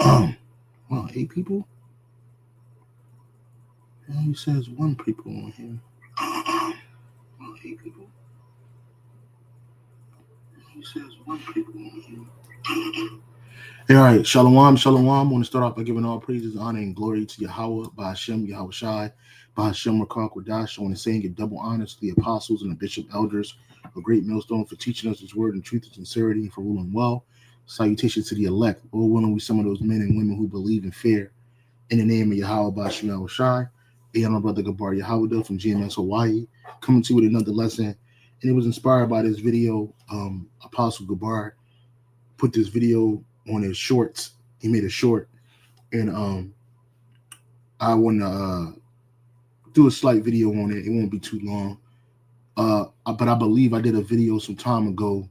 Wow, 8 people? And he says 1 people on here. Wow, 8 people? He says 1 people on here. Hey, all right, Shalom, Shalom. I want to start off by giving all praises, honor, and glory to Yahweh, by Hashem, Yahweh Shai, by Hashem, Rakak, Wadash. I want to say and give double honor to the apostles and the bishop elders, a great millstone for teaching us his word in truth and sincerity and for ruling well. Salutations to the elect. Lord willing, we some of those men and women who believe in fear. In the name of Yahweh, by Hashem, Yahweh Shai. Hey, I'm my brother Gabar Yahweh from GMS Hawaii, coming to you with another lesson. And it was inspired by this video. Apostle Gabar put this video on his shorts. He made a short, and I want to do a slight video on it. It won't be too long, but I believe I did a video some time ago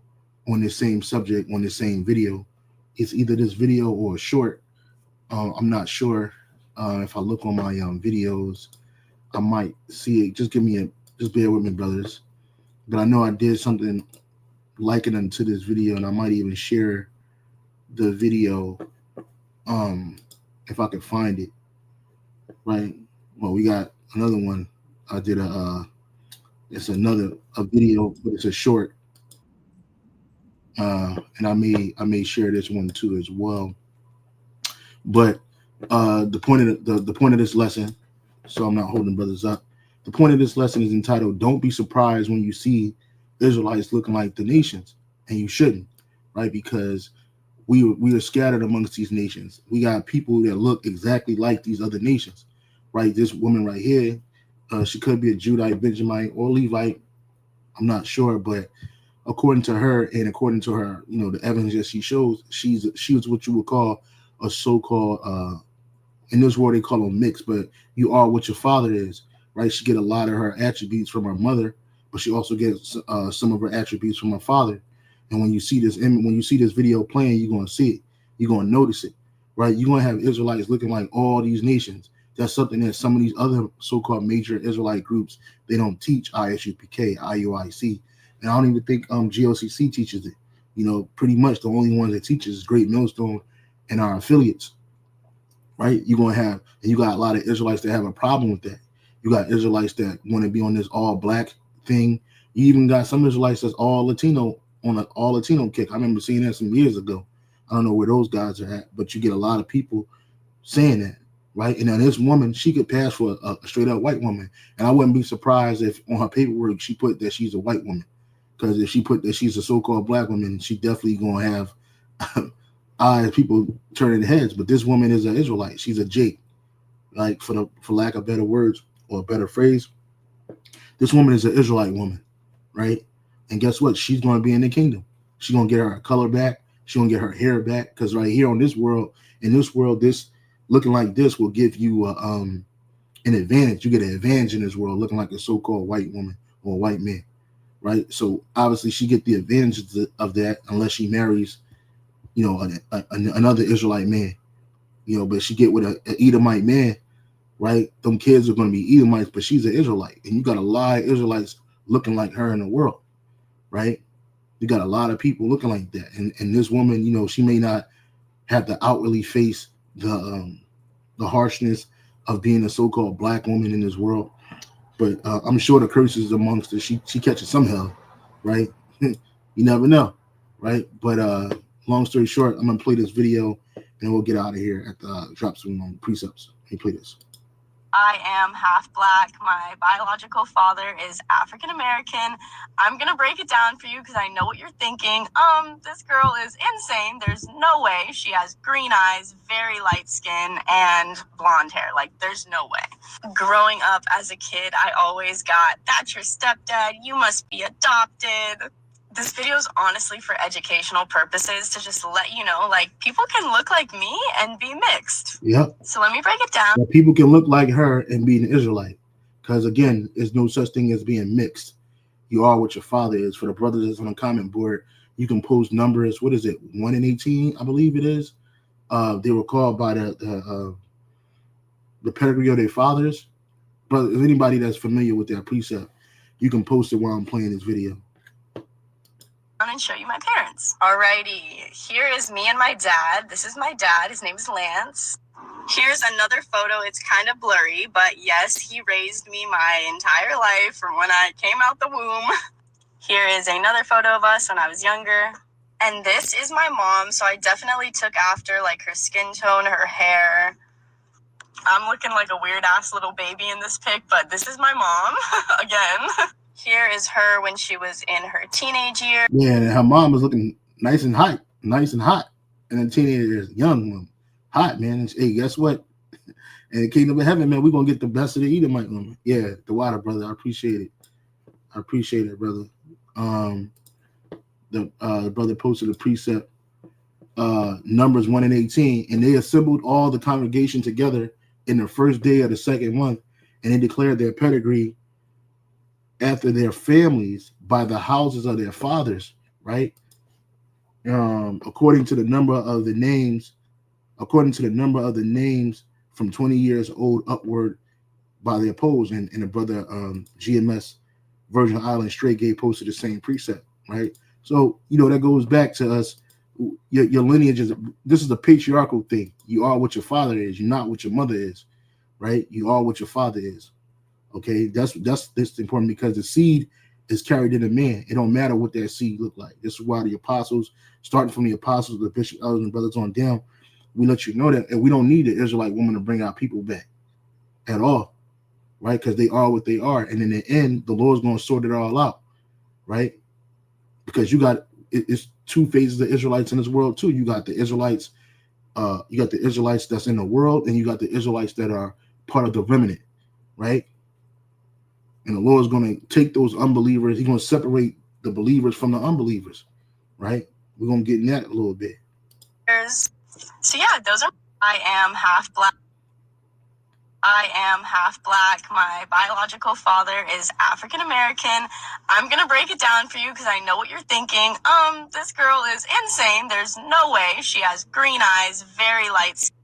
on this same subject on this same video. It's either this video or a short. I'm not sure. If I look on my videos, I might see it. Just bear with me, brothers. But I know I did something likening to this video, and I might even share the video if I can find it. Right. Well, we got another one. I did it's a video, but it's a short. And I may share this one too as well. But the point of this lesson, so I'm not holding brothers up. The point of this lesson is entitled, "Don't be surprised when you see Israelites looking like the nations," and you shouldn't, right? Because we are scattered amongst these nations. We got people that look exactly like these other nations, right? This woman right here, she could be a Judite, Benjamite, or Levite. I'm not sure, but according to her and according to her, the evidence that she shows, she was what you would call a so-called, in this world they call them mixed, but you are what your father is, right? She get a lot of her attributes from her mother, but she also gets some of her attributes from her father. And when you see this video playing, you're going to see it. You're going to notice it, right? You're going to have Israelites looking like all these nations. That's something that some of these other so-called major Israelite groups, they don't teach. ISUPK, IUIC, and I don't even think GOCC teaches it. Pretty much the only ones that teaches is Great Millstone and our affiliates, right? You're going to have, and you got a lot of Israelites that have a problem with that. You got Israelites that want to be on this all black thing. You even got some Israelites that's all Latino, on an all Latino kick. I remember seeing that some years ago. I don't know where those guys are at, but you get a lot of people saying that, right? And now this woman, she could pass for a straight up white woman. And I wouldn't be surprised if on her paperwork she put that she's a white woman. Because if she put that she's a so-called black woman, she definitely going to have eyes, people turning heads. But this woman is an Israelite. She's a Jake, like for lack of better words or a better phrase. This woman is an Israelite woman, right? And guess what? She's going to be in the kingdom. She's going to get her color back. She's going to get her hair back. Because right here in this world, this looking like this will give you an advantage. You get an advantage in this world looking like a so-called white woman or a white man, right? So obviously she get the advantage of that unless she marries, another Israelite man, but she get with an Edomite man, right? Them kids are going to be Edomites, but she's an Israelite. And you got a lot of Israelites looking like her in the world. Right, you got a lot of people looking like that, and this woman, she may not have to outwardly face the harshness of being a so-called black woman in this world, but I'm sure the curses amongst her, she catches some hell, right? You never know, right? But long story short, I'm gonna play this video, and we'll get out of here at the drop some precepts. Let me play this. I am half black. My biological father is African American. I'm gonna break it down for you because I know what you're thinking. This girl is insane. There's no way. She has green eyes, very light skin, and blonde hair. Like, there's no way. Growing up as a kid, I always got, "That's your stepdad. You must be adopted." This video is honestly for educational purposes to just let you know, like, people can look like me and be mixed. Yep. So let me break it down. But people can look like her and be an Israelite. Because, again, there's no such thing as being mixed. You are what your father is. For the brothers that's on the comment board, you can post numbers. What is it? 1 in 18, I believe it is. They were called by the pedigree of their fathers. But if anybody that's familiar with that precept, you can post it while I'm playing this video. and show you my parents. Alrighty, here is me and my dad. This is my dad. His name is Lance. Here's another photo. It's kind of blurry, but yes, he raised me my entire life from when I came out the womb. Here is another photo of us when I was younger. And this is my mom, so I definitely took after like her skin tone, her hair. I'm looking like a weird ass little baby in this pic, but this is my mom again. Here is her when she was in her teenage year. Yeah, and her mom was looking nice and hot, and then teenager is young woman, hot man. And, hey, guess what? In the kingdom of heaven, man, we're gonna get the best of the Edomite woman. Yeah, the water, brother. I appreciate it, brother. The brother posted a precept, Numbers 1 and 18, and they assembled all the congregation together in the first day of the second month, and they declared their pedigree after their families by the houses of their fathers, right? According to the number of the names from 20 years old upward by their polls. And the brother GMS Virgin Island Straight Gay posted the same precept, right? So, that goes back to us. Your lineage this is a patriarchal thing. You are what your father is. You're not what your mother is, right? You are what your father is. Okay, that's important because the seed is carried in a man. It don't matter what that seed look like. This is why the apostles, starting from the apostles, the bishop, elders, and brothers on down, we let you know that, and we don't need the Israelite woman to bring our people back at all, right? Because they are what they are, and in the end, the Lord's going to sort it all out, right? Because it's two phases of Israelites in this world too. You got the Israelites that's in the world, and you got the Israelites that are part of the remnant, right? And the Lord's going to take those unbelievers. He's going to separate the believers from the unbelievers, right? We're going to get in that a little bit. So yeah, I am half black. My biological father is African American. I'm going to break it down for you because I know what you're thinking. This girl is insane. There's no way. She has green eyes, very light skin.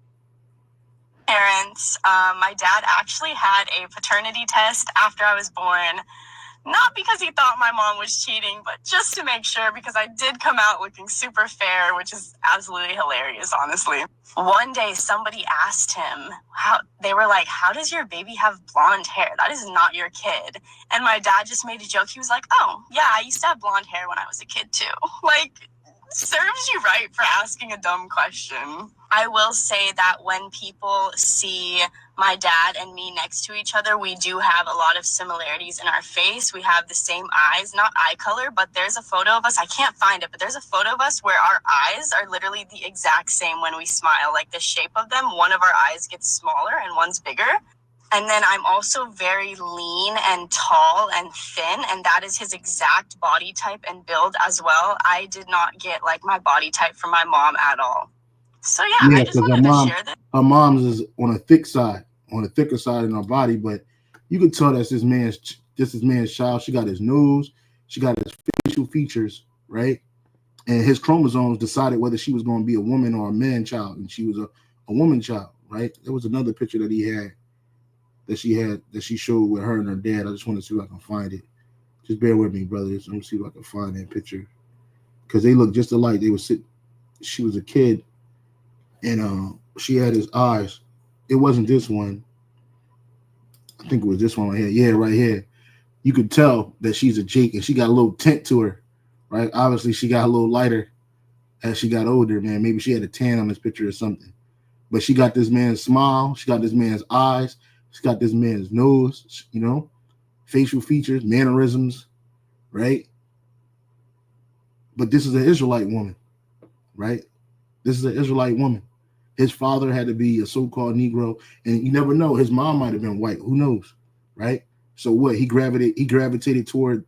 Parents. My dad actually had a paternity test after I was born. Not because he thought my mom was cheating, but just to make sure, because I did come out looking super fair, which is absolutely hilarious, honestly. One day, somebody asked him, they were like, how does your baby have blonde hair? That is not your kid. And my dad just made a joke. He was like, oh, yeah, I used to have blonde hair when I was a kid, too. Like, serves you right for asking a dumb question. I will say that when people see my dad and me next to each other, we do have a lot of similarities in our face. We have the same eyes, not eye color, but there's a photo of us. I can't find it, but there's a photo of us where our eyes are literally the exact same when we smile, like the shape of them. One of our eyes gets smaller and one's bigger. And then I'm also very lean and tall and thin, and that is his exact body type and build as well. I did not get like my body type from my mom at all. So yeah, I just wanted to share this. Her mom's is on a thicker side in her body, but you could tell that's this man's child. She got his nose, she got his facial features, right? And his chromosomes decided whether she was going to be a woman or a man child, and she was a woman child, right? There was another picture that she showed with her and her dad. I just want to see if I can find it. Just bear with me, brothers. Let me see if I can find that picture, because they look just alike. She was a kid, and she had his eyes. It wasn't this one. I think it was this one right here. Yeah, right here. You could tell that she's a Jake, and she got a little tint to her, right? Obviously, she got a little lighter as she got older, man. Maybe she had a tan on this picture or something. But she got this man's smile. She got this man's eyes. She got this man's nose, facial features, mannerisms, right? But this is an Israelite woman, right? This is an Israelite woman. His father had to be a so-called Negro, and you never know. His mom might have been white. Who knows, right? So what? He gravitated toward,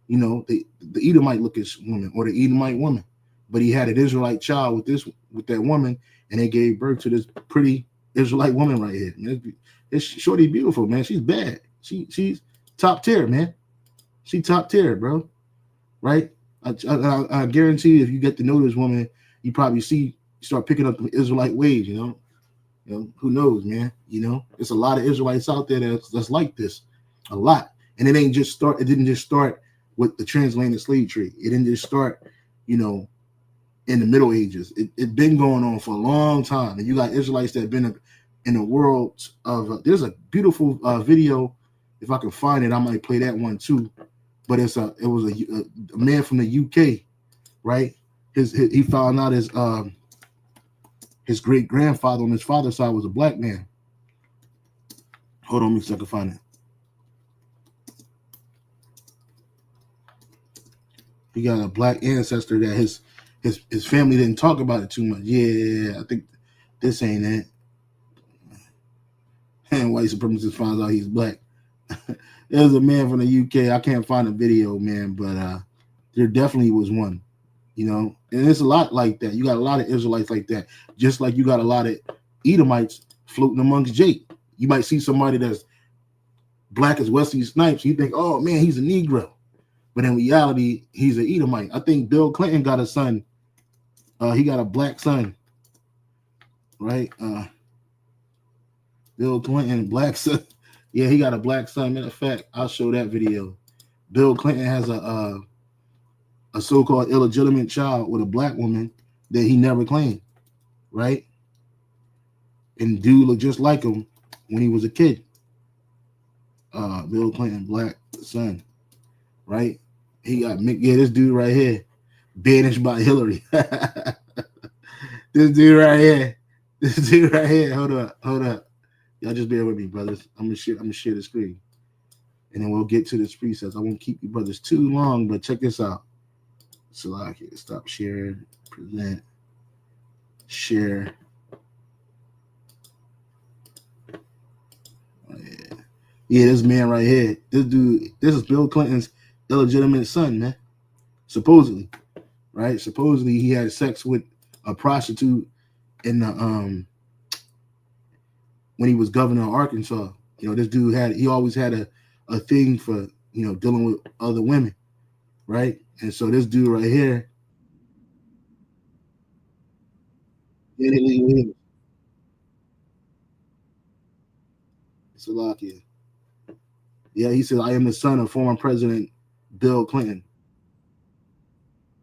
the Edomite looking woman or the Edomite woman. But he had an Israelite child with that woman, and they gave birth to this pretty Israelite woman right here. It's shorty beautiful, man. She's bad. She's top tier, man. She top tier, bro. Right? I guarantee you, if you get to know this woman, you probably start picking up the Israelite ways, who knows, man? There's a lot of Israelites out there that's like this, a lot. And it didn't just start with the transatlantic slave trade. It didn't just start, you know, in the Middle Ages. It been going on for a long time, and you got Israelites that have been in the world of. There's a beautiful video. If I can find it, I might play that one too. But it was a man from the UK, right? He found out his great grandfather on his father's side was a black man. Hold on, me so I can find it. He got a black ancestor that his family didn't talk about it too much. Yeah, I think this ain't it. And white supremacist finds out he's black. There's a man from the UK. I can't find a video, man, but there definitely was one, you know. And it's a lot like that. You got a lot of Israelites like that, just like you got a lot of Edomites floating amongst Jake. You might see somebody that's black as Wesley Snipes. You think, oh man, he's a Negro, but in reality, he's an Edomite. I think Bill Clinton got a son. He got a black son, right? Bill Clinton, black son. Yeah, he got a black son. Matter of fact, I'll show that video. Bill Clinton has a so-called illegitimate child with a black woman that he never claimed, right? And dude looked just like him when he was a kid. Bill Clinton, black son, right? He got this dude right here, banished by Hillary. This dude right here. Hold up. Y'all just bear with me, brothers. I'm gonna share the screen, and then we'll get to this precepts. I won't keep you brothers too long, but check this out. So I can stop sharing, present, share. Oh, yeah, this man right here. This dude. This is Bill Clinton's illegitimate son, man. Supposedly, right? Supposedly he had sex with a prostitute in the when he was governor of Arkansas. You know, this dude he always had a thing for, you know, dealing with other women, right? And so this dude right here, Salakia. Yeah, he said, I am the son of former President Bill Clinton.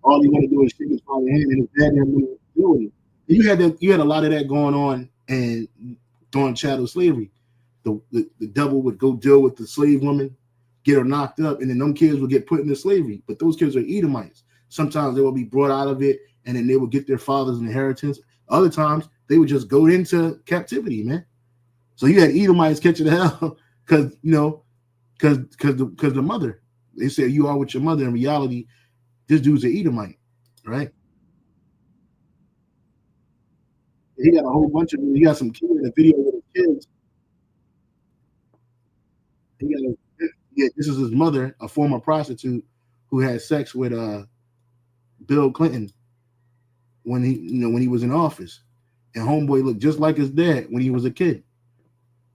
All he want to do is shake his father's hand, and his dad didn't do it. You had a lot of that going on and during chattel slavery. The devil would go deal with the slave woman, get her knocked up, and then them kids would get put into slavery. But those kids are Edomites. Sometimes they will be brought out of it, and then they will get their father's inheritance. Other times they would just go into captivity, man. So you had Edomites catching the hell because the mother. They said you are with your mother. In reality, this dude's an Edomite, right? He got a whole bunch of. He got some kids in a video with his kids. Yeah, this is his mother, a former prostitute, who had sex with Bill Clinton when he was in office, and homeboy looked just like his dad when he was a kid,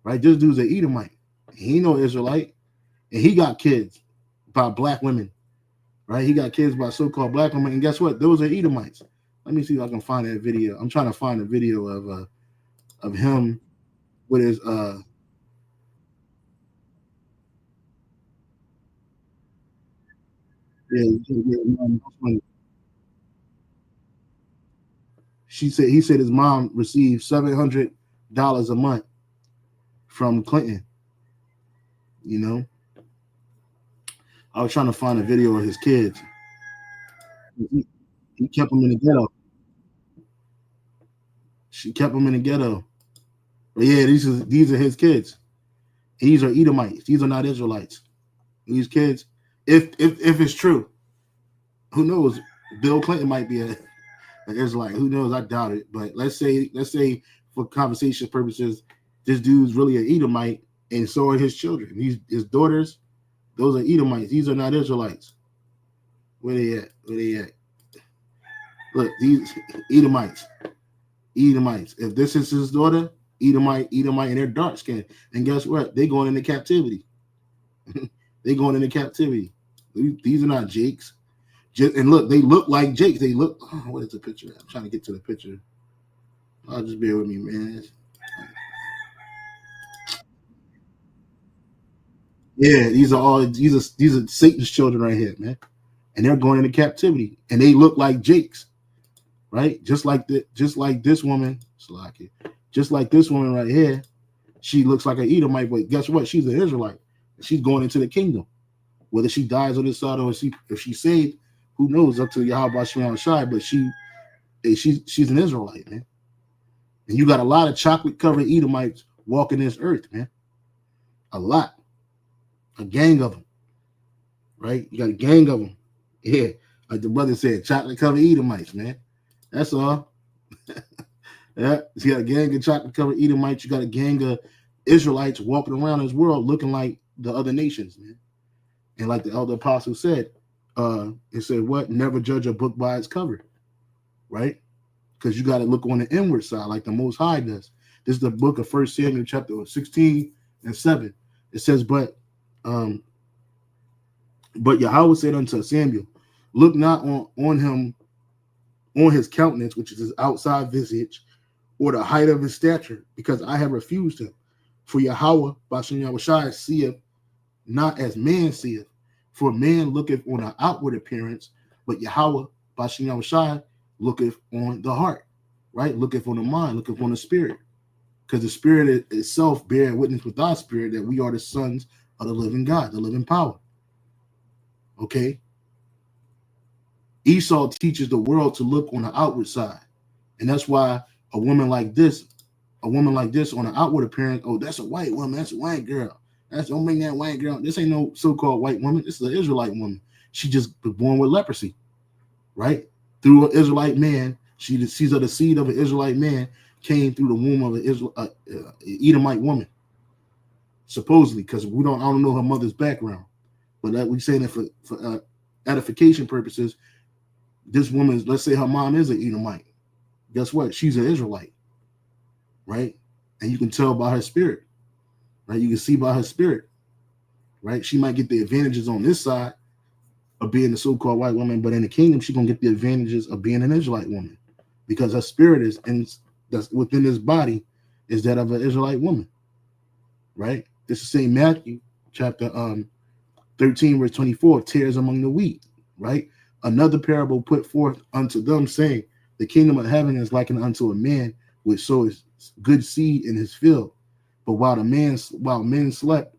right? This dude's an Edomite. He no Israelite, and he got kids by black women, right? He got kids by so-called black women, and guess what? Those are Edomites. Let me see if I can find that video. I'm trying to find a video of him with his yeah. He said his mom received $700 a month from Clinton. You know, I was trying to find a video of his kids. He kept them in the ghetto. She kept them in the ghetto. But yeah, these are his kids. These are Edomites. These are not Israelites. These kids, if it's true, who knows? Bill Clinton might be an Israelite. Who knows? I doubt it. But let's say for conversation purposes, this dude's really an Edomite, and so are his children. His daughters, those are Edomites. These are not Israelites. Where they at? Look, these Edomites. If this is his daughter, Edomite, and they're dark skinned. And guess what? They're going into captivity. They're going into captivity. These are not Jakes. And look, they look like Jakes. They look. Oh, what is the picture? I'm trying to get to the picture. I'll just bear with me, man. Yeah, these are Satan's children right here, man. And they're going into captivity. And they look like Jake's, right? Just like this woman, Slaki, just like this woman right here, she looks like an Edomite, but guess what? She's an Israelite. She's going into the kingdom. Whether she dies on this side or if she's saved, who knows? Up to Yahweh Shem Shai, but she's an Israelite, man. And you got a lot of chocolate covered Edomites walking this earth, man. A lot. A gang of them. Right? You got a gang of them. Yeah. Like the brother said, chocolate covered Edomites, man. That's all. Yeah. You got a gang of chocolate covered Edomites. You got a gang of Israelites walking around this world looking like the other nations, man. And like the elder apostle said, it said what? Never judge a book by its cover. Right? Because you got to look on the inward side like the Most High does. This is the book of 1 Samuel chapter 16 and 7. It says, but Yahweh said unto Samuel, look not on him, on his countenance, which is his outside visage, or the height of his stature, because I have refused him. For Yahweh, Bashem Yahushai, seeth not as man seeth. For man looketh on the outward appearance, but Yahweh, Bashem Yahushai, looketh on the heart, right? Looketh on the mind, looketh on the spirit. Because the spirit itself bear witness with our spirit that we are the sons of the living God, the living power. Okay? Esau teaches the world to look on the outward side. And that's why a woman like this on the outward appearance, oh, that's a white woman, that's a white girl. Don't bring that white girl. This ain't no so-called white woman. This is an Israelite woman. She just was born with leprosy, right? Through an Israelite man, she's of the seed of an Israelite man, came through the womb of an Edomite woman, supposedly, because I don't know her mother's background, but we're saying that for edification purposes, this woman, let's say her mom is an Edomite. Guess what? She's an Israelite, right? And you can tell by her spirit, right? You can see by her spirit, right? She might get the advantages on this side of being the so-called white woman, but in the kingdom, she's gonna get the advantages of being an Israelite woman, because her spirit is that's within this body is that of an Israelite woman, right? This is St. Matthew chapter 13, verse 24, tares among the wheat, right? Another parable put forth unto them, saying, the kingdom of heaven is likened unto a man which soweth good seed in his field. But while men slept,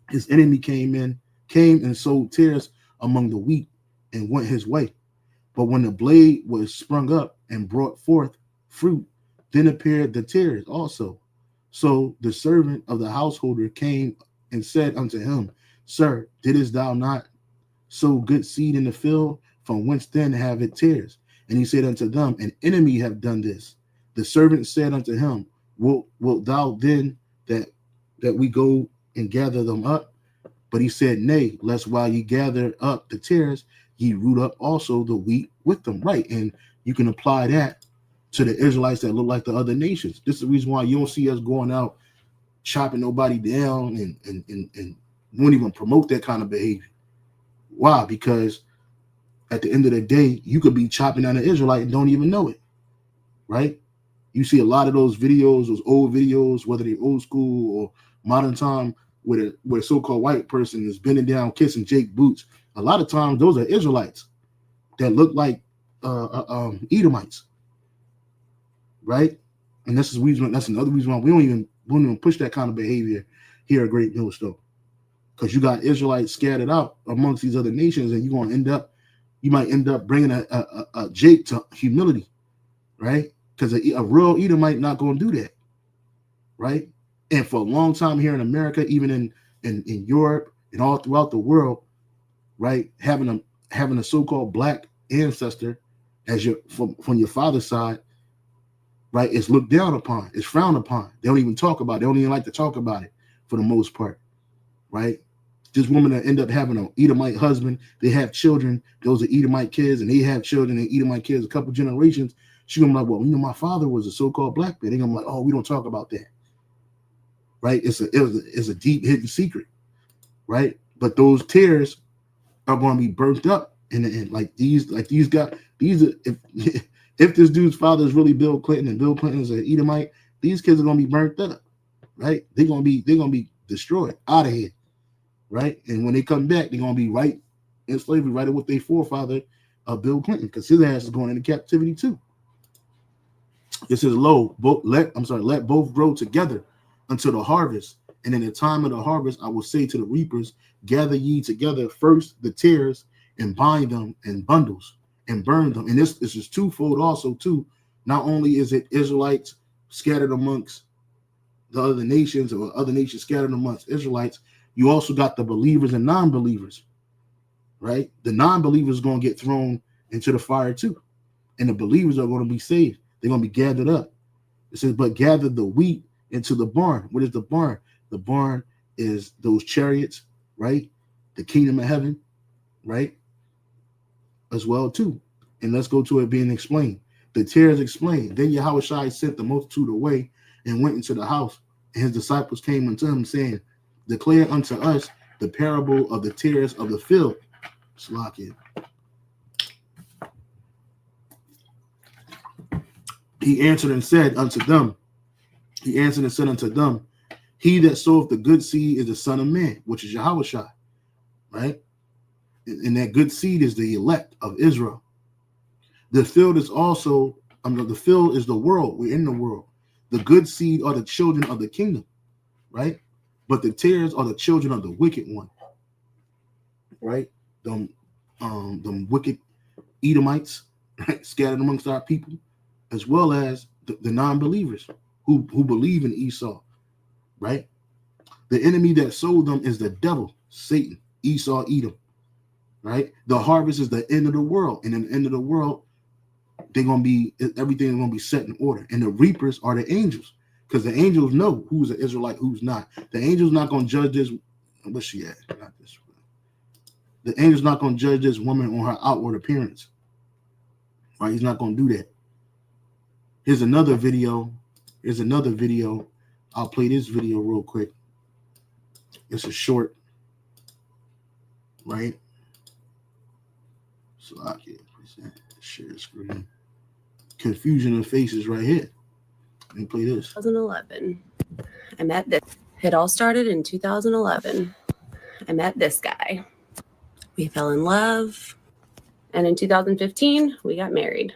his enemy came and sowed tares among the wheat and went his way. But when the blade was sprung up and brought forth fruit, then appeared the tares also. So the servant of the householder came and said unto him, Sir, didst thou not sow good seed in the field? From whence then have it tares? And he said unto them, an enemy have done this. The servant said unto him, Wilt thou then that we go and gather them up? But he said, Nay, lest while ye gather up the tares, ye root up also the wheat with them. Right. And you can apply that to the Israelites that look like the other nations. This is the reason why you don't see us going out chopping nobody down and won't even promote that kind of behavior. Why? Because at the end of the day, you could be chopping down an Israelite and don't even know it. Right? You see a lot of those videos, those old videos, whether they're old school or modern time, where a so-called white person is bending down, kissing Jake boots. A lot of times, those are Israelites that look like Edomites, right? And that's another reason why we don't even push that kind of behavior here at Great Millstone, because you got Israelites scattered out amongst these other nations, and you might end up bringing a Jake to humility, right? Because a real Edomite not going to do that, right? And for a long time here in America, even in Europe and all throughout the world, right, having a so-called black ancestor as from your father's side, right, is looked down upon, it's frowned upon. They don't even talk about it. They don't even like to talk about it for the most part, right? This woman that end up having an Edomite husband, they have children, those are Edomite kids, and they have children and Edomite kids a couple generations. She's gonna be like, well, my father was a so-called black man. They're gonna be like, oh, we don't talk about that, right? It's a deep hidden secret, right? But those tears are going to be burnt up in the end. Like these guys, if this dude's father is really Bill Clinton and Bill Clinton is an Edomite, these kids are going to be burnt up, right? They're going to be destroyed, out of here, right? And when they come back, they're gonna be right in slavery, right with their forefather, Bill Clinton, because his ass is going into captivity too. It says, let both grow together until the harvest. And in the time of the harvest, I will say to the reapers, gather ye together first the tares and bind them in bundles and burn them. And this is twofold also too. Not only is it Israelites scattered amongst the other nations, or other nations scattered amongst Israelites, you also got the believers and non-believers, right? The non-believers are going to get thrown into the fire too. And the believers are going to be saved. They're going to be gathered up. It says, but gather the wheat into the barn. What is the barn? The barn is those chariots, right? The kingdom of heaven, right? As well too. And let's go to it being explained. The tares explained. Then Yahushua sent the multitude away and went into the house. And his disciples came unto him, saying, declare unto us the parable of the tares of the field. Slakia. He answered and said unto them, he that soweth the good seed is the Son of Man, which is Yahushua, right? And that good seed is the elect of Israel. The field is also, the field is the world. We're in the world. The good seed are the children of the kingdom, right? But the tares are the children of the wicked one, right? Them wicked Edomites, right? Scattered amongst our people, as well as the non-believers who believe in Esau, right? The enemy that sowed them is the devil, Satan, Esau, Edom, right? The harvest is the end of the world, and in the end of the world, everything is going to be set in order. And the reapers are the angels, because the angels know who's an Israelite, who's not. The angel's not going to judge this. What's she at? Not this one. The angel's not going to judge this woman on her outward appearance, right? He's not going to do that. Here's another video. I'll play this video real quick. It's a short, right? So I can present, share screen. Confusion of faces right here. Let me play this. 2011. I met this. It all started in 2011. I met this guy. We fell in love. And in 2015, we got married.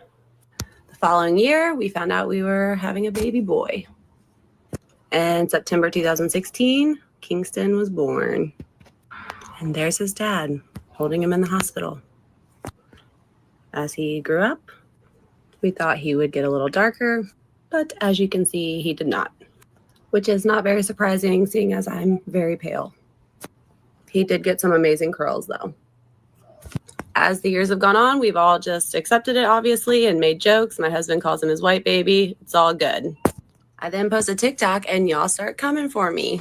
The following year, we found out we were having a baby boy. And September 2016, Kingston was born. And there's his dad holding him in the hospital. As he grew up, we thought he would get a little darker, but as you can see, he did not, which is not very surprising, seeing as I'm very pale. He did get some amazing curls, though. As the years have gone on, we've all just accepted it, obviously, and made jokes. My husband calls him his white baby. It's all good. I then post a TikTok, and y'all start coming for me.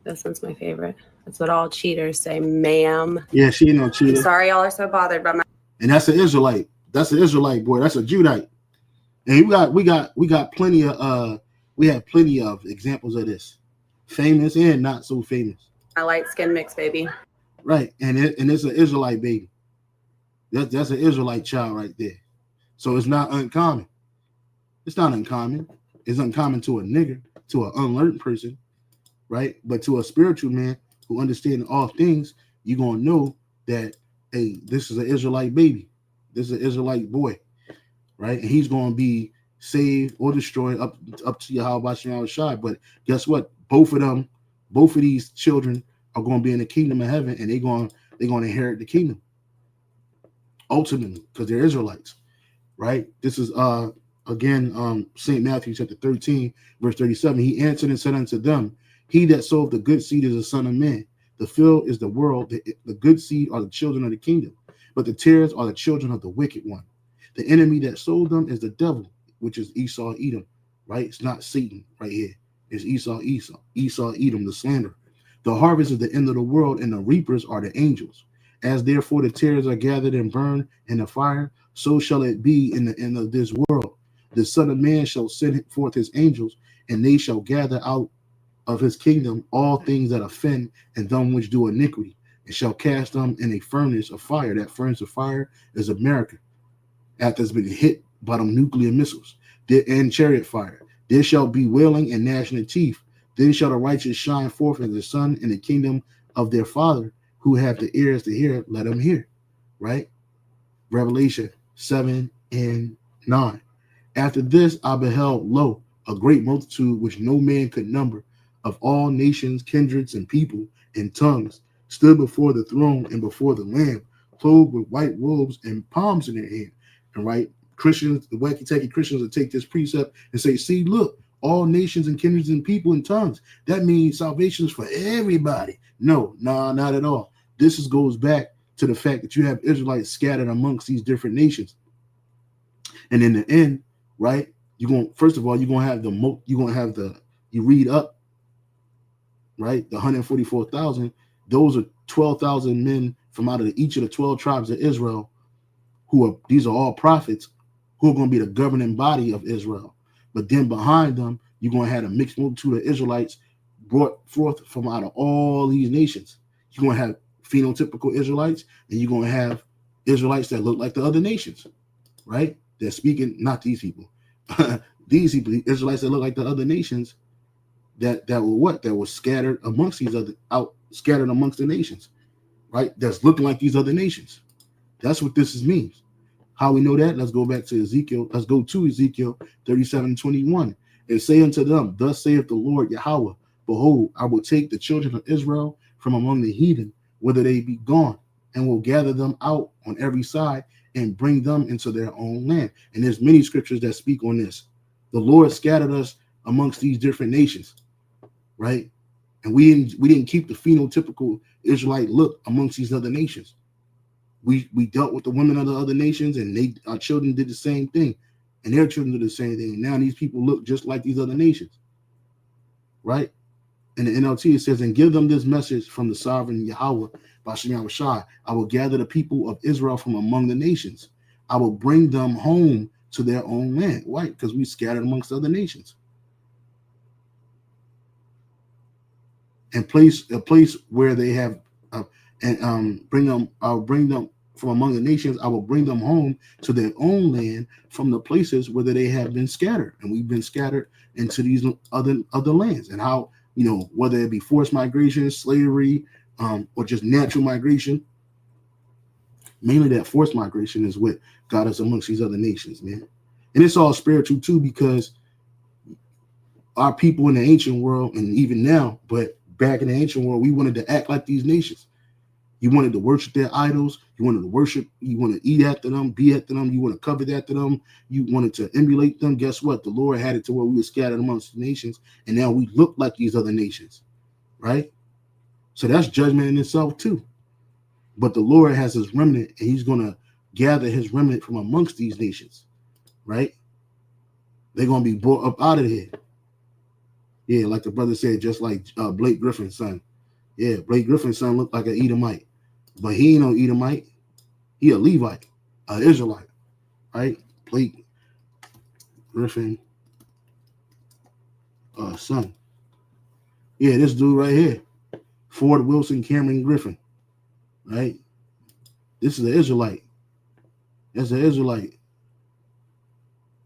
This one's my favorite. That's what all cheaters say, ma'am. Yeah, she ain't no cheater. I'm sorry y'all are so bothered by my... And that's an Israelite. That's an Israelite boy. That's a Judite. And we got plenty of we have plenty of examples of this, famous and not so famous. My light skin mix, baby. Right, and it's an Israelite baby. That's an Israelite child right there. So it's not uncommon. It's not uncommon. It's uncommon to a nigger, to an unlearned person, right? But to a spiritual man who understands all things, you're gonna know that, hey, this is an Israelite baby. This is an Israelite boy, right? And he's going to be saved or destroyed up to Yahweh Shai. But guess what? Both of these children are going to be in the kingdom of heaven, and they're going to inherit the kingdom ultimately, because they're Israelites, right? This is again St. Matthew chapter 13, verse 37. He answered and said unto them, he that soweth the good seed is the Son of Man. The field is the world. The good seed are the children of the kingdom, but the tares are the children of the wicked one. The enemy that sowed them is the devil, which is Esau, Edom, right? It's not Satan right here. It's Esau, Edom, the slanderer. The harvest is the end of the world, and the reapers are the angels. As therefore the tares are gathered and burned in the fire, so shall it be in the end of this world. The Son of Man shall send forth his angels, and they shall gather out of his kingdom all things that offend and them which do iniquity, and shall cast them in a furnace of fire. That furnace of fire is America, after it's been hit by them nuclear missiles and chariot fire. There shall be wailing and gnashing of teeth. Then shall the righteous shine forth as the sun in the kingdom of their father who have the ears to hear, let them hear. Right? Revelation 7 and 9. After this, I beheld, lo, a great multitude which no man could number, of all nations, kindreds, and people, and tongues, stood before the throne and before the Lamb, clothed with white robes and palms in their hand. And right, Christians, the wacky-tacky Christians will take this precept and say, see, look, all nations and kindreds and people and tongues. That means salvation is for everybody. No, not at all. This goes back to the fact that you have Israelites scattered amongst these different nations. And in the end, right, you're going, first of all, you're going to have you read up, right, the 144,000. Those are 12,000 men from out of each of the 12 tribes of Israel, these are all prophets who are going to be the governing body of Israel. But then behind them, you're going to have a mixed multitude of Israelites brought forth from out of all these nations. You're going to have phenotypical Israelites, and you're going to have Israelites that look like the other nations, right? They're speaking, not these people. These people, the Israelites that look like the other nations, that were scattered amongst scattered amongst the nations, right? That's looking like these other nations. That's what this means. How we know that? Let's go back to Ezekiel. Let's go to Ezekiel 37:21. And say unto them, thus saith the Lord Yahweh, behold, I will take the children of Israel from among the heathen, whether they be gone, and will gather them out on every side and bring them into their own land. And there's many scriptures that speak on this. The Lord scattered us amongst these different nations, right? And we didn't keep the phenotypical Israelite look amongst these other nations. We dealt with the women of the other nations, and our children did the same thing, and their children did the same thing. And now these people look just like these other nations, right? In the NLT, it says, and give them this message from the sovereign Yahweh, Bashem Yahushai. I will gather the people of Israel from among the nations. I will bring them home to their own land. Why? Because we scattered amongst other nations. And a place where they have, I'll bring them from among the nations. I will bring them home to their own land from the places where they have been scattered. And we've been scattered into these other lands. And how, whether it be forced migration, slavery, or just natural migration. Mainly that forced migration is what got us amongst these other nations, man. And it's all spiritual too, because our people in the ancient world, and even now, but back in the ancient world, we wanted to act like these nations. You wanted to worship their idols. You wanted to worship. You want to eat after them, be after them. You want to covet after them. You wanted to emulate them. Guess what? The Lord had it to where we were scattered amongst the nations, and now we look like these other nations, right? So that's judgment in itself too. But the Lord has his remnant, and he's going to gather his remnant from amongst these nations, right? They're going to be brought up out of here. Yeah, like the brother said, just like Blake Griffin's son. Yeah, Blake Griffin's son looked like an Edomite, but he ain't no Edomite. He a Levite, an Israelite, right? Blake Griffin, son. Yeah, this dude right here, Ford Wilson Cameron Griffin, right? This is an Israelite. That's an Israelite.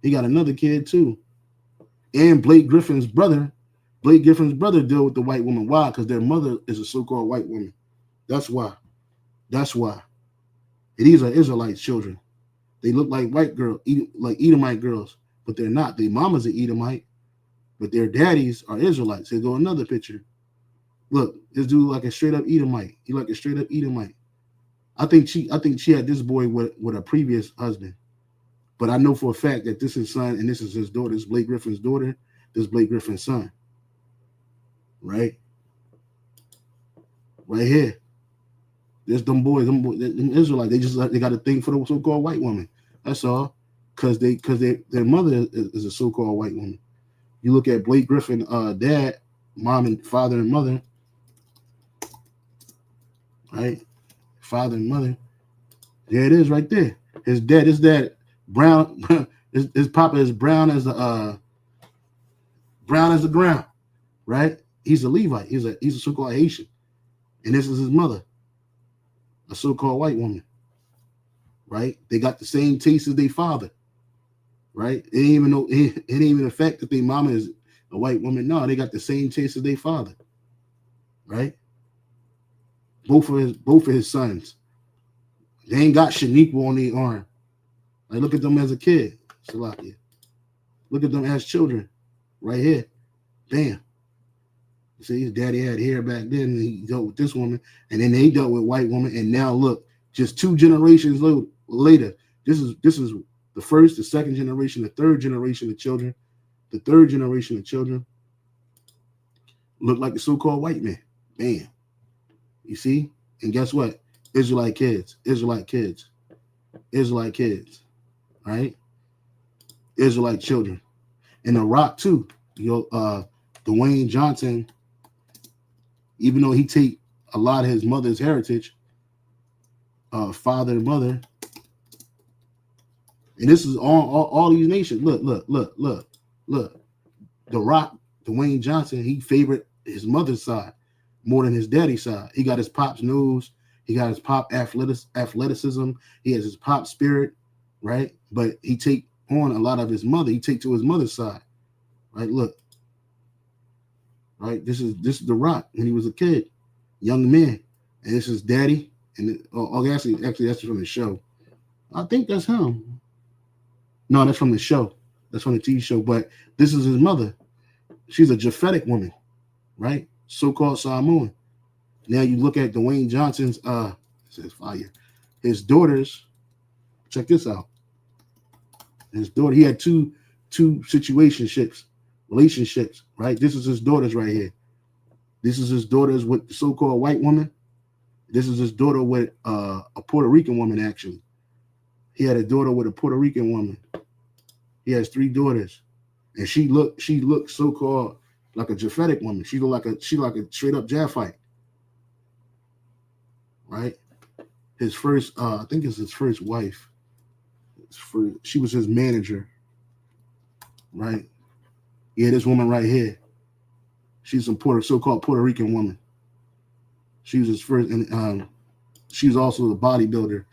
He got another kid too. And Blake Griffin's brother deal with the white woman. Why? Because their mother is a so-called white woman. That's why. And these are Israelite children. They look like white girls, like Edomite girls, but they're not. Their mama's an Edomite, but their daddies are Israelites. Here go another picture. Look, this dude like a straight up Edomite. He like a straight up Edomite. I think she had this boy with a previous husband. But I know for a fact that this is his son and this is his daughter. This is Blake Griffin's daughter. This is Blake Griffin's son. Right? Right here. There's them Israelites. They got a thing for the so-called white woman. That's all. Because their mother is a so-called white woman. You look at Blake Griffin, dad, mom and father and mother. Right? Father and mother. There it is right there. His dad brown. His papa is brown as the ground, right? He's a Levite. He's a so-called Haitian, and this is his mother, a so-called white woman, right? They got the same taste as their father, right? It ain't even the fact that their mama is a white woman. No, they got the same taste as their father, right? both of his sons. They ain't got Shaniqua on their arm. Like, look at them as a kid, Salakia. Look at them as children, right here. Bam. See, his daddy had hair back then, and he dealt with this woman, and then they dealt with white woman, and now look, just 2 generations later, this is the first, the second generation, the third generation of children. The third generation of children look like the so-called white man. Bam. You see? And guess what? Israelite kids, right? Israelite children. And The Rock too. Dwayne Johnson, even though he take a lot of his mother's heritage, father and mother, and this is all these nations. Look. The Rock, Dwayne Johnson, he favored his mother's side more than his daddy's side. He got his pop's nose. He got his pop athleticism. He has his pop spirit, right? But he take on a lot of his mother. He take to his mother's side, right? Look, right? This is The Rock when he was a kid, young man, and this is daddy. And actually, that's from the show. I think that's him. No, that's from the show. That's from the TV show. But this is his mother. She's a Japhetic woman, right? So-called Samoan. Now you look at Dwayne Johnson's it says fire. His daughters, check this out. His daughter, he had two relationships, right? This is his daughters right here. This is his daughters with the so-called white woman. This is his daughter with a Puerto Rican woman, actually. He had a daughter with a Puerto Rican woman. He has 3 daughters. And she looked so-called like a Japhetic woman. She like a straight up Japhite. Right? His first, I think it's his first wife. She was his manager. Right? Yeah, this woman right here. She's a so-called Puerto Rican woman. She was his first, and she was also a bodybuilder.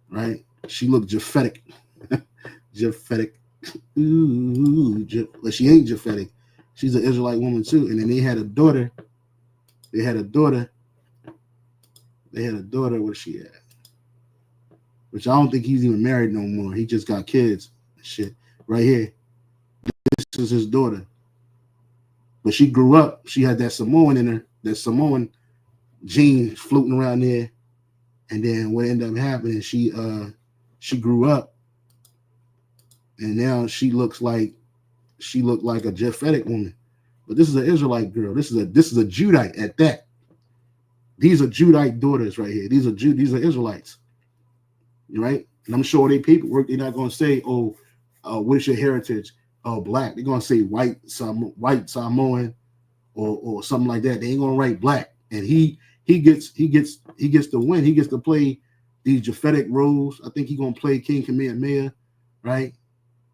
Right? She looked Japhetic. Japhetic. Ooh, but she ain't Japhetic. She's an Israelite woman too. And then they had a daughter. Where's she at? Which I don't think he's even married no more. He just got kids. Shit. Right here. This is his daughter. But she grew up. She had that Samoan in her. That Samoan gene floating around there. And then what ended up happening, she grew up. And now she looked like a Japhetic woman. But this is an Israelite girl. This is a Judite at that. These are Judite daughters right here. These are Israelites. Right? And I'm sure they paperwork, they're not going to say, what is your heritage? Oh, black. They're going to say white Samoan or something like that. They ain't going to write black. And he gets to win. He gets to play these Japhetic roles. I think he's going to play King Kamehameha, right?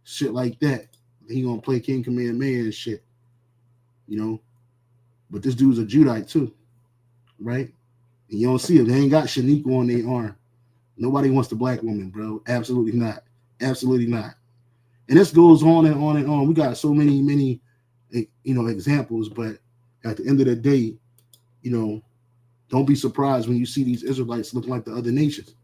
Shit like that. He gonna play King Kamehameha and shit, But this dude's a Judite too, right? And you don't see it. They ain't got Shaniqua on their arm. Nobody wants the black woman, bro. Absolutely not. Absolutely not. And this goes on and on and on. We got so many, examples. But at the end of the day, don't be surprised when you see these Israelites looking like the other nations.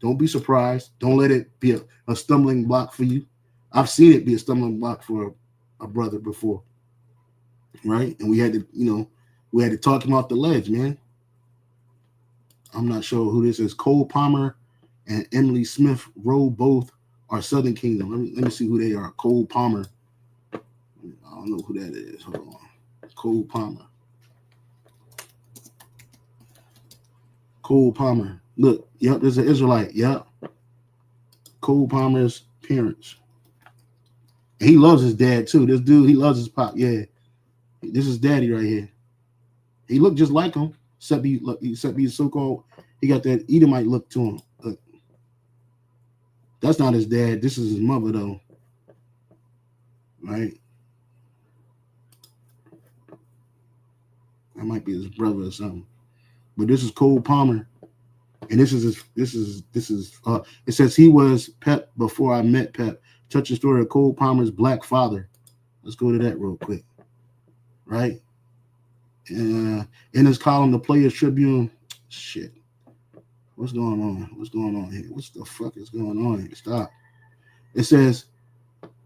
Don't be surprised. Don't let it be a stumbling block for you. I've seen it be a stumbling block for a brother before, right? And we had to talk him off the ledge, man. I'm not sure who this is. Cole Palmer and Emily Smith Rowe both are Southern Kingdom. Let me see who they are. Cole Palmer. I don't know who that is. Hold on. Cole Palmer. Look, yep, there's an Israelite. Yep. Cole Palmer's parents. He loves his dad too. This dude, he loves his pop. Yeah, this is daddy right here. He looked just like him, except he's so-called. He got that Edomite look to him. Look. That's not his dad. This is his mother though, right? That might be his brother or something. But this is Cole Palmer, and it says he was Pep before I met Pep. Touching story of Cole Palmer's black father. Let's go to that real quick. Right? In his column, the Players Tribune, Shit. What's going on? What's going on here? What the fuck is going on here? Stop. It says,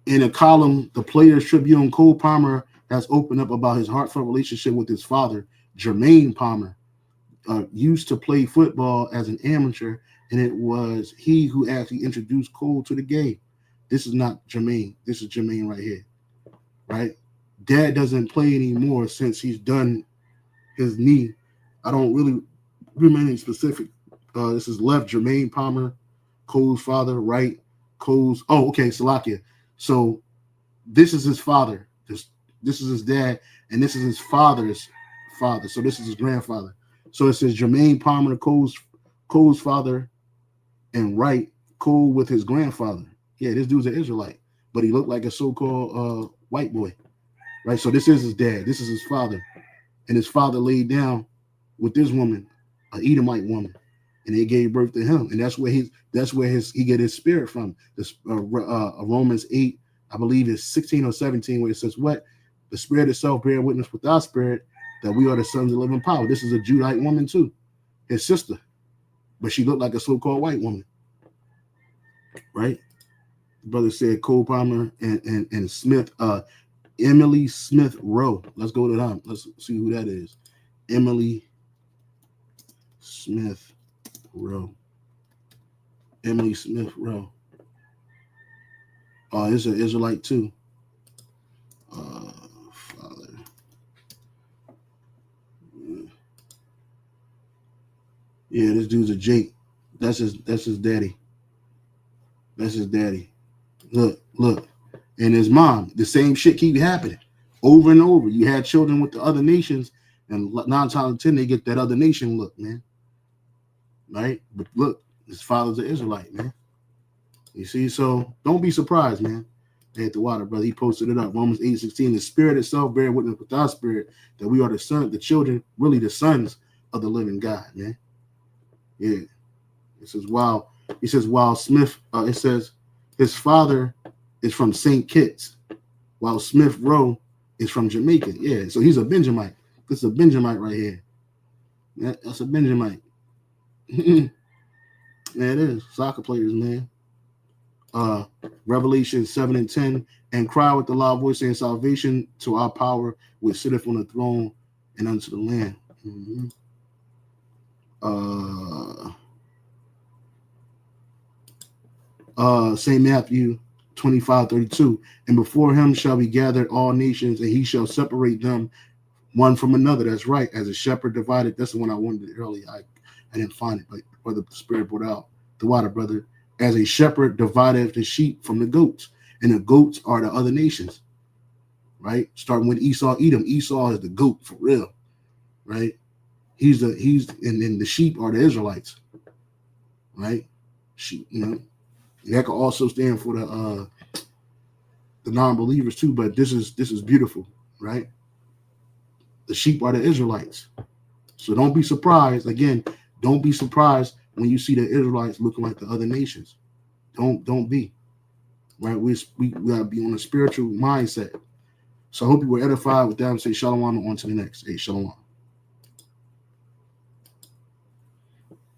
in a column, the Players Tribune, Cole Palmer has opened up about his heartfelt relationship with his father, Jermaine Palmer. Used to play football as an amateur, and it was he who actually introduced Cole to the game. This is not Jermaine. This is Jermaine right here, right? Dad doesn't play anymore since he's done his knee. I don't really remain specific. This is left Jermaine Palmer, Cole's father, right? Cole's. Oh, okay, Salakia. So this is his father. This is his dad, and this is his father's father. So this is his grandfather. So it says Jermaine Palmer, Cole's father, and right, Cole with his grandfather. Yeah, this dude's an Israelite, but he looked like a so-called white boy, right? So this is his dad. This is his father, and his father laid down with this woman, an Edomite woman, and they gave birth to him, and that's where he get his spirit from. This Romans 8, I believe it's 16 or 17, where it says, "What the Spirit itself bear witness with our spirit that we are the sons of living power." This is a Judite woman too, his sister, but she looked like a so-called white woman, right? The brother said Cole Palmer and Smith, Emily Smith Rowe. Let's go to them. Let's see who that is. Emily Smith Rowe. Emily Smith Rowe. It's an Israelite too. Father. Yeah, this dude's a Jake. That's his daddy. That's his daddy. Look. And his mom. The same shit keep happening over and over. You had children with the other nations, and 9 times out of 10 they get that other nation look, man. Right? But look, his father's an Israelite, man. You see, so don't be surprised, man. At the water, brother, he posted it up. Romans 8:16. The Spirit itself bear witness with our spirit that we are the children, really the sons of the living God, man. Yeah. It says, wow. He says, while Smith, it says his father is from St. Kitts, while Smith Rowe is from Jamaica. Yeah, so he's a Benjamite. This is a Benjamite right here. Yeah, that's a Benjamite. Yeah, it is. Soccer players, man. Revelation 7 and 10, and cry with the loud voice, saying, salvation to our power, which sitteth on the throne and unto the Lamb. Mm-hmm. St. Matthew 25:32, and before him shall be gathered all nations, and he shall separate them one from another. That's right, as a shepherd divided. That's the one I wanted earlier. I didn't find it, but whether the Spirit brought out the water, brother. As a shepherd divided the sheep from the goats, and the goats are the other nations, right? Starting with Esau, Edom. Esau is the goat for real, right? And then the sheep are the Israelites, right? Sheep, and that could also stand for the non-believers too. But this is beautiful, right? The sheep are the Israelites, so don't be surprised. Again, don't be surprised when you see the Israelites looking like the other nations. Don't be, right? We gotta be on a spiritual mindset. So I hope you were edified with that. And say shalom on to the next. Hey, shalom.